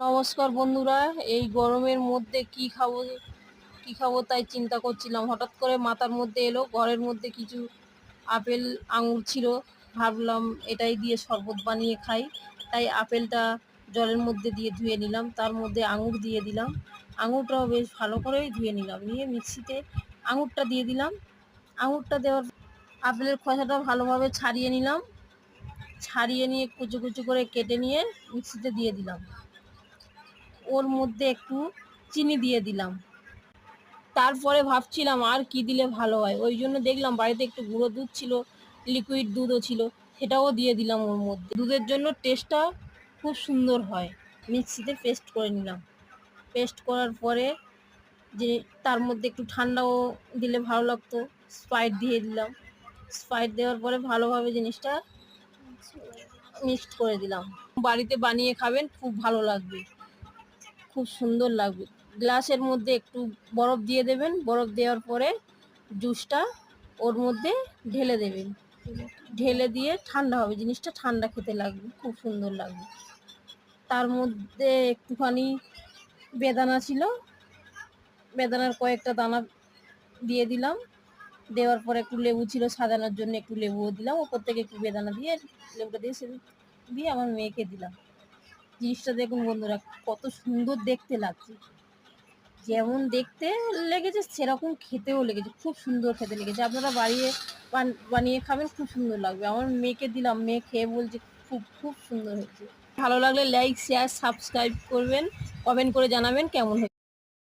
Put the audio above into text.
নমস্কার বন্ধুরা, এই গরমের মধ্যে কি খাবো তাই চিন্তা করছিলাম। হঠাৎ করে মাথার মধ্যে এলো ঘরের মধ্যে কিছু আপেল আঙুর ছিল। ভাবলাম এটাই দিয়ে শরবত বানিয়ে খাই। তাই আপেলটা জলের মধ্যে দিয়ে ধুয়ে নিলাম, তার মধ্যে আঙুর দিয়ে দিলাম। আঙুরটাও বেশ ভালো করেই ধুয়ে নিলাম, নিয়ে মিক্সিতে আঙুরটা দিয়ে দিলাম। আঙুরটা দেওয়ার আপেলের খোসাটা ভালোভাবে ছাড়িয়ে নিলাম, ছাড়িয়ে নিয়ে কুচো কুচো করে কেটে নিয়ে মিক্সিতে দিয়ে দিলাম। ওর মধ্যে একটু চিনি দিয়ে দিলাম। তারপরে ভাবছিলাম আর কি দিলে ভালো হয়, ওই জন্য দেখলাম বাড়িতে একটু গুঁড়ো দুধ ছিল, লিকুইড দুধও ছিল, সেটাও দিয়ে দিলাম ওর মধ্যে। দুধের জন্য টেস্টটা খুব সুন্দর হয়। মিক্সিতে পেস্ট করে নিলাম। পেস্ট করার পরে যে তার মধ্যে একটু ঠান্ডাও দিলে ভালো লাগতো, স্প্রাইট দিয়ে দিলাম। স্প্রাইট দেওয়ার পরে ভালোভাবে জিনিসটা মিক্সড করে দিলাম। বাড়িতে বানিয়ে খাবেন, খুব ভালো লাগবে, খুব সুন্দর লাগবে। গ্লাসের মধ্যে একটু বরফ দিয়ে দেবেন, বরফ দেওয়ার পরে জুসটা ওর মধ্যে ঢেলে দেবেন, ঢেলে দিয়ে ঠান্ডা হবে, জিনিসটা ঠান্ডা খেতে লাগবে, খুব সুন্দর লাগবে। তার মধ্যে একটুখানি বেদানা ছিল, বেদানার কয়েকটা দানা দিয়ে দিলাম। দেওয়ার পরে একটু লেবু ছিল সাজানোর জন্য, একটু লেবুও দিলাম ওপর থেকে, একটু বেদানা দিয়ে লেবুটা দিয়ে দিয়ে আমার মেয়েকে দিলাম। জিনিসটা দেখুন বন্ধুরা, কত সুন্দর দেখতে লাগছে। যেমন দেখতে লেগেছে সেরকম খেতেও লেগেছে, খুব সুন্দর খেতে লেগেছে। আপনারা বানিয়ে খাবেন, খুব সুন্দর লাগবে। আমার মেয়েকে দিলাম, মেয়ে খেয়ে বলছে খুব খুব সুন্দর হয়েছে। ভালো লাগলে লাইক, শেয়ার, সাবস্ক্রাইব করবেন, কমেন্ট করে জানাবেন কেমন হয়েছে।